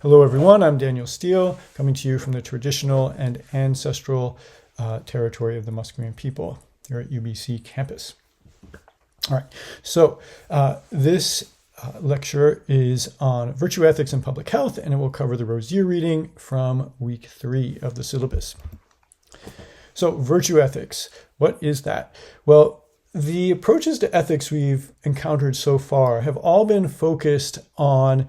Hello everyone, I'm Daniel Steele, coming to you from the traditional and ancestral territory of the Musqueam people here at UBC campus. All right, so this lecture is on virtue ethics and public health, and it will cover the Rosier reading from week 3 of the syllabus. So virtue ethics, what is that? Well, the approaches to ethics we've encountered so far have all been focused on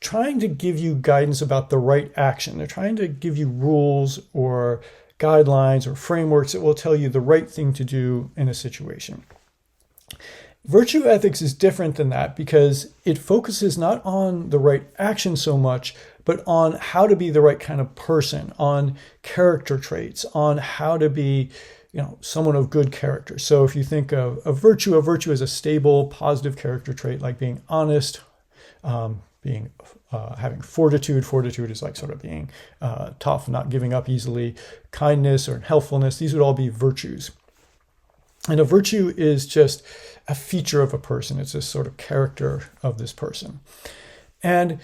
trying to give you guidance about the right action. They're trying to give you rules or guidelines or frameworks that will tell you the right thing to do in a situation. Virtue ethics is different than that because it focuses not on the right action so much, but on how to be the right kind of person, on character traits, on how to be, someone of good character. So if you think of a virtue is a stable, positive character trait like being honest, having fortitude. Fortitude is like sort of being tough, not giving up easily. Kindness or helpfulness, these would all be virtues. And a virtue is just a feature of a person. It's a sort of character of this person. And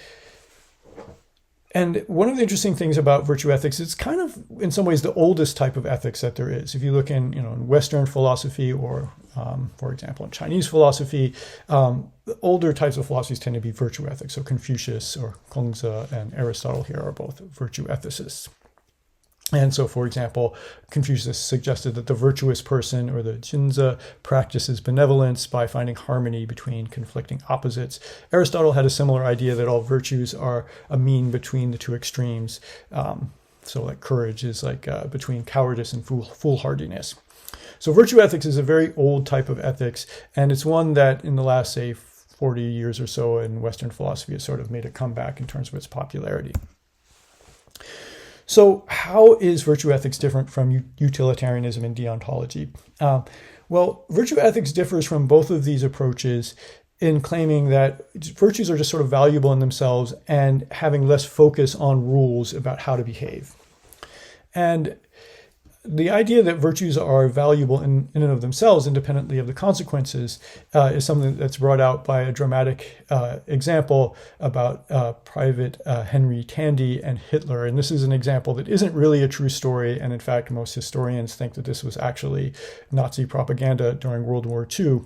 one of the interesting things about virtue ethics, it's kind of, in some ways, the oldest type of ethics that there is. If you look in Western philosophy or, for example, in Chinese philosophy, the older types of philosophies tend to be virtue ethics. So Confucius or Kongzi and Aristotle here are both virtue ethicists. And so, for example, Confucius suggested that the virtuous person, or the Jinzi, practices benevolence by finding harmony between conflicting opposites. Aristotle had a similar idea that all virtues are a mean between the two extremes. So like courage is like between cowardice and foolhardiness. So virtue ethics is a very old type of ethics, and it's one that in the last, say, 40 years or so in Western philosophy has sort of made a comeback in terms of its popularity. So how is virtue ethics different from utilitarianism and deontology? Well, virtue ethics differs from both of these approaches in claiming that virtues are just sort of valuable in themselves and having less focus on rules about how to behave. And the idea that virtues are valuable in and of themselves, independently of the consequences, is something that's brought out by a dramatic example about Private Henry Tandy and Hitler. And this is an example that isn't really a true story. And in fact, most historians think that this was actually Nazi propaganda during World War II.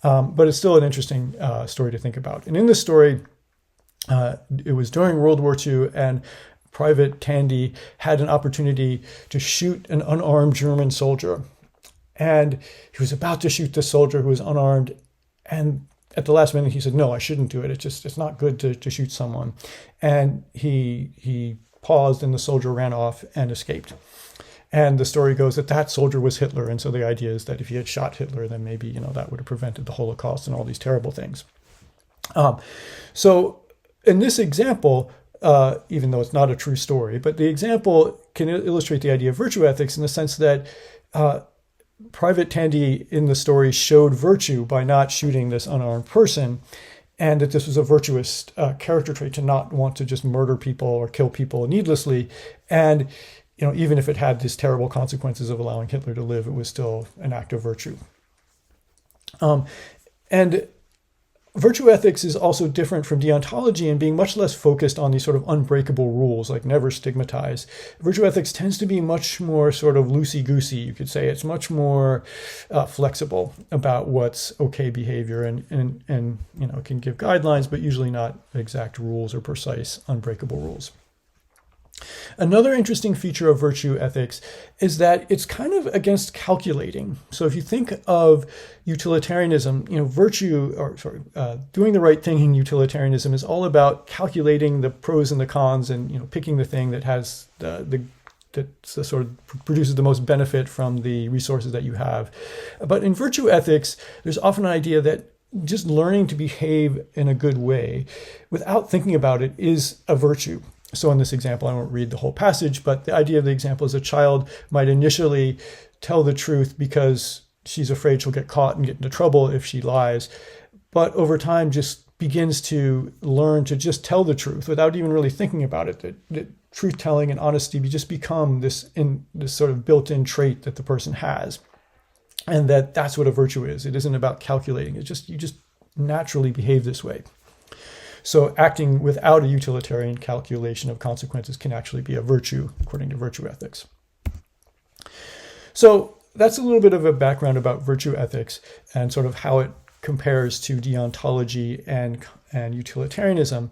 But it's still an interesting story to think about. And in this story, it was during World War II, and Private Tandy had an opportunity to shoot an unarmed German soldier. And he was about to shoot this soldier who was unarmed. And at the last minute, he said, no, I shouldn't do it. It's not good to shoot someone. And he paused, and the soldier ran off and escaped. And the story goes that soldier was Hitler. And so the idea is that if he had shot Hitler, then maybe, that would have prevented the Holocaust and all these terrible things. So in this example, even though it's not a true story, but the example can illustrate the idea of virtue ethics in the sense that Private Tandy in the story showed virtue by not shooting this unarmed person, and that this was a virtuous character trait to not want to just murder people or kill people needlessly. And even if it had these terrible consequences of allowing Hitler to live, it was still an act of virtue. And virtue ethics is also different from deontology in being much less focused on these sort of unbreakable rules, like never stigmatize. Virtue ethics tends to be much more sort of loosey-goosey, you could say. It's much more flexible about what's okay behavior and can give guidelines, but usually not exact rules or precise unbreakable rules. Another interesting feature of virtue ethics is that it's kind of against calculating. So if you think of utilitarianism, doing the right thing in utilitarianism is all about calculating the pros and the cons and picking the thing that has that sort of produces the most benefit from the resources that you have. But in virtue ethics, there's often an idea that just learning to behave in a good way without thinking about it is a virtue. So in this example, I won't read the whole passage, but the idea of the example is a child might initially tell the truth because she's afraid she'll get caught and get into trouble if she lies, but over time just begins to learn to just tell the truth without even really thinking about it. That truth-telling and honesty just become this sort of built-in trait that the person has, and that's what a virtue is. It isn't about calculating. You just naturally behave this way. So acting without a utilitarian calculation of consequences can actually be a virtue, according to virtue ethics. So that's a little bit of a background about virtue ethics and sort of how it compares to deontology and utilitarianism.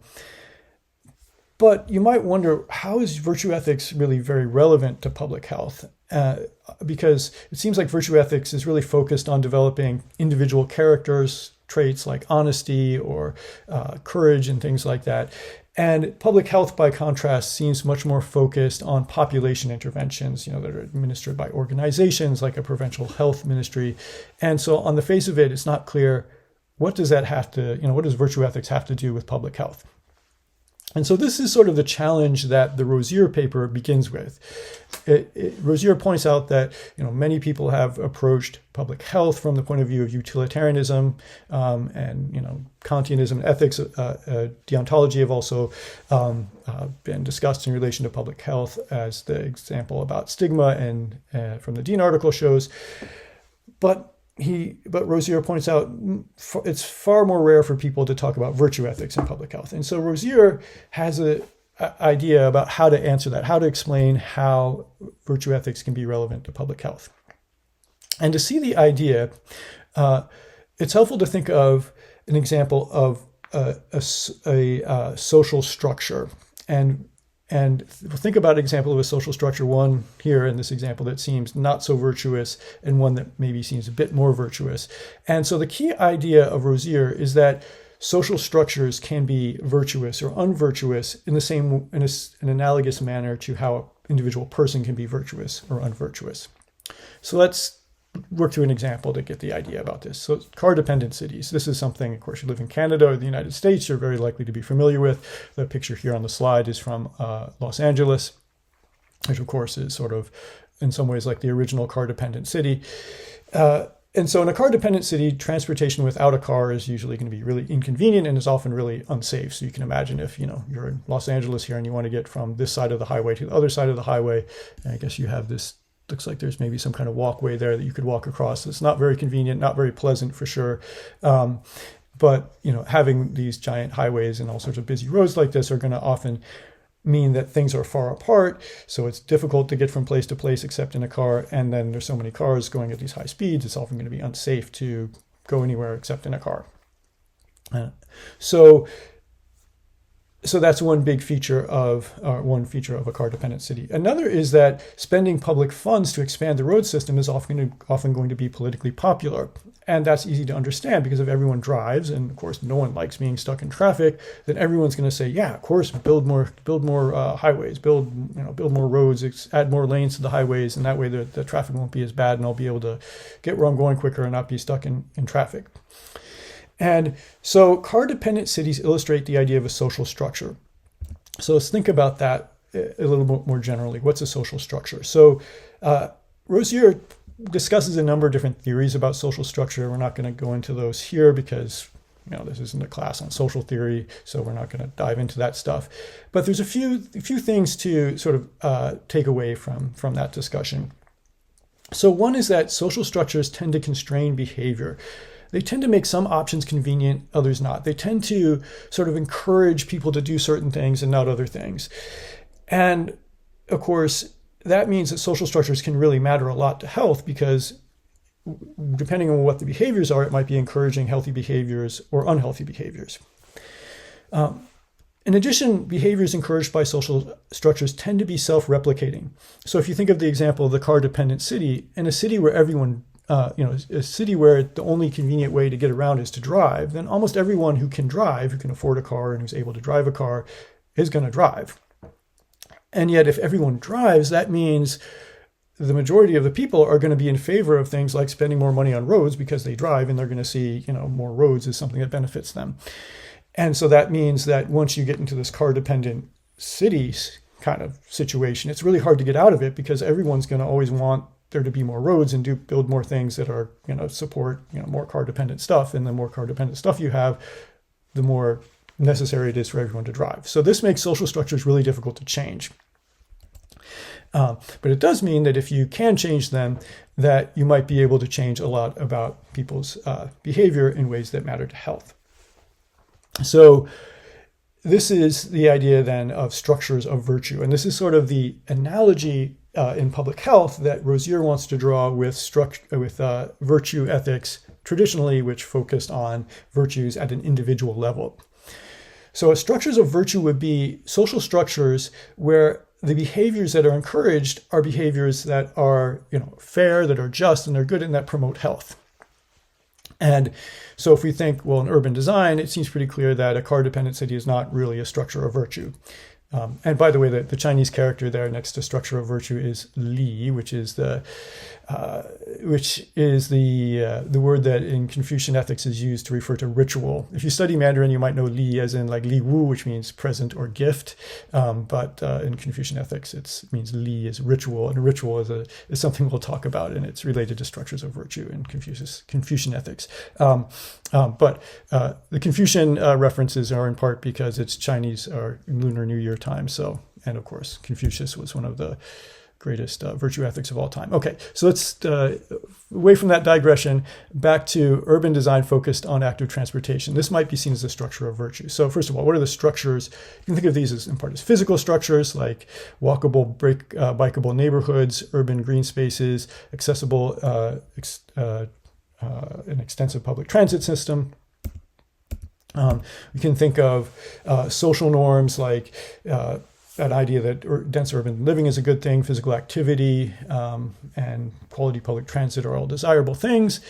But you might wonder, how is virtue ethics really very relevant to public health? Because it seems like virtue ethics is really focused on developing individual characters, traits like honesty or courage and things like that. And public health, by contrast, seems much more focused on population interventions, that are administered by organizations like a provincial health ministry. And so on the face of it, it's not clear, what does virtue ethics have to do with public health? And so this is sort of the challenge that the Rozier paper begins with. Rozier points out that many people have approached public health from the point of view of utilitarianism, and Kantianism, ethics, deontology have also been discussed in relation to public health, as the example about stigma and from the Dean article shows. But Rozier points out it's far more rare for people to talk about virtue ethics in public health. And so Rozier has an idea about how to answer that, how to explain how virtue ethics can be relevant to public health. And to see the idea, it's helpful to think of an example of a social structure. And think about an example of a social structure, one here in this example that seems not so virtuous, and one that maybe seems a bit more virtuous. And so the key idea of Rozier is that social structures can be virtuous or unvirtuous in an analogous manner to how an individual person can be virtuous or unvirtuous. So let's work through an example to get the idea about this. So car-dependent cities. This is something, of course, you live in Canada or the United States, you're very likely to be familiar with. The picture here on the slide is from Los Angeles, which of course is sort of in some ways like the original car-dependent city. And so in a car-dependent city, transportation without a car is usually going to be really inconvenient and is often really unsafe. So you can imagine if you're in Los Angeles here and you want to get from this side of the highway to the other side of the highway, and I guess you have this, looks like there's maybe some kind of walkway there that you could walk across. It's not very convenient, not very pleasant for sure. But having these giant highways and all sorts of busy roads like this are going to often mean that things are far apart. So it's difficult to get from place to place except in a car. And then there's so many cars going at these high speeds, it's often going to be unsafe to go anywhere except in a car. So that's one big feature of a car-dependent city. Another is that spending public funds to expand the road system is often going to be politically popular. And that's easy to understand because if everyone drives, and of course no one likes being stuck in traffic, then everyone's going to say, yeah, of course, build more highways, build more roads, add more lanes to the highways, and that way the traffic won't be as bad, and I'll be able to get where I'm going quicker and not be stuck in traffic. And so car-dependent cities illustrate the idea of a social structure. So let's think about that a little bit more generally. What's a social structure? So Rozier discusses a number of different theories about social structure. We're not going to go into those here because this isn't a class on social theory, so we're not going to dive into that stuff. But there's a few things to sort of take away from that discussion. So one is that social structures tend to constrain behavior. They tend to make some options convenient, others not. They tend to sort of encourage people to do certain things and not other things. And of course, that means that social structures can really matter a lot to health because depending on what the behaviors are, it might be encouraging healthy behaviors or unhealthy behaviors. In addition, behaviors encouraged by social structures tend to be self-replicating. So if you think of the example of the car-dependent city, in a city where a city where the only convenient way to get around is to drive, then almost everyone who can drive, who can afford a car and who's able to drive a car, is going to drive. And yet if everyone drives, that means the majority of the people are going to be in favor of things like spending more money on roads because they drive and they're going to see, more roads as something that benefits them. And so that means that once you get into this car-dependent cities kind of situation, it's really hard to get out of it because everyone's going to always want there to be more roads and build more things that are support more car-dependent stuff. And the more car-dependent stuff you have, the more necessary it is for everyone to drive. So this makes social structures really difficult to change. But it does mean that if you can change them, that you might be able to change a lot about people's behavior in ways that matter to health. So this is the idea then of structures of virtue. And this is sort of the analogy in public health that Rosier wants to draw with virtue ethics traditionally, which focused on virtues at an individual level. So structures of virtue would be social structures where the behaviors that are encouraged are behaviors that are, fair, that are just, and they're good, and that promote health. And so if we think, well, in urban design, it seems pretty clear that a car-dependent city is not really a structure of virtue. And by the way, the Chinese character there next to structure of virtue is li, which is the word that in Confucian ethics is used to refer to ritual. If you study Mandarin, you might know li as in like li wu, which means present or gift. But in Confucian ethics, it means li is ritual, and a ritual is something we'll talk about, and it's related to structures of virtue in Confucian ethics. But the Confucian references are in part because it's Chinese or Lunar New Year time. So, and of course, Confucius was one of the greatest virtue ethics of all time. Okay, so let's, away from that digression, back to urban design focused on active transportation. This might be seen as a structure of virtue. So first of all, what are the structures? You can think of these as in part as physical structures like walkable, bikeable neighborhoods, urban green spaces, accessible, an extensive public transit system. We can think of social norms like that idea that dense urban living is a good thing, physical activity, and quality public transit are all desirable things.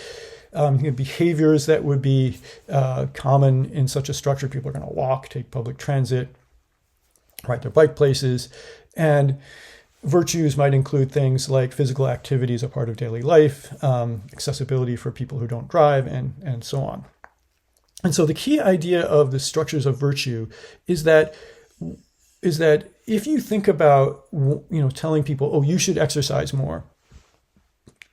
Behaviors that would be common in such a structure. People are going to walk, take public transit, ride their bike places. And virtues might include things like physical activity as a part of daily life, accessibility for people who don't drive, and so on. And so the key idea of the structures of virtue is that if you think about, telling people, oh, you should exercise more,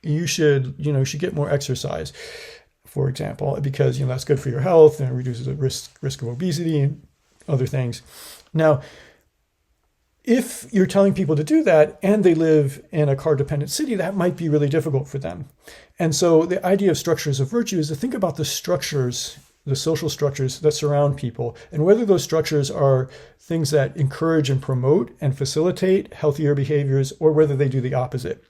you should get more exercise, for example, because, that's good for your health and it reduces the risk of obesity and other things. Now, if you're telling people to do that and they live in a car-dependent city, that might be really difficult for them. And so the idea of structures of virtue is to think about the structures, the social structures that surround people, and whether those structures are things that encourage and promote and facilitate healthier behaviors, or whether they do the opposite.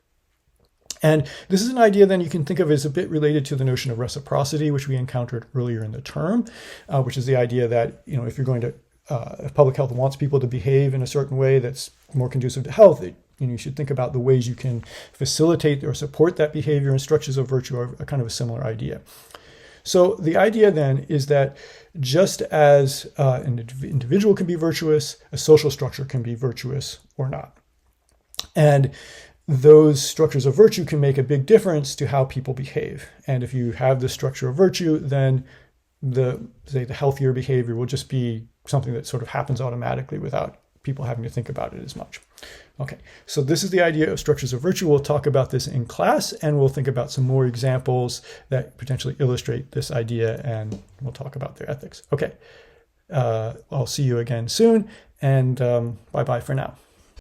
And this is an idea then you can think of as a bit related to the notion of reciprocity, which we encountered earlier in the term, which is the idea that, if you're going to, if public health wants people to behave in a certain way that's more conducive to health, you should think about the ways you can facilitate or support that behavior, and structures of virtue are a kind of a similar idea. So the idea then is that just as an individual can be virtuous, a social structure can be virtuous or not. And those structures of virtue can make a big difference to how people behave. And if you have the structure of virtue, then the healthier behavior will just be something that sort of happens automatically without people having to think about it as much. Okay, so this is the idea of structures of virtue. We'll talk about this in class, and we'll think about some more examples that potentially illustrate this idea, and we'll talk about their ethics. Okay, I'll see you again soon, and bye-bye for now.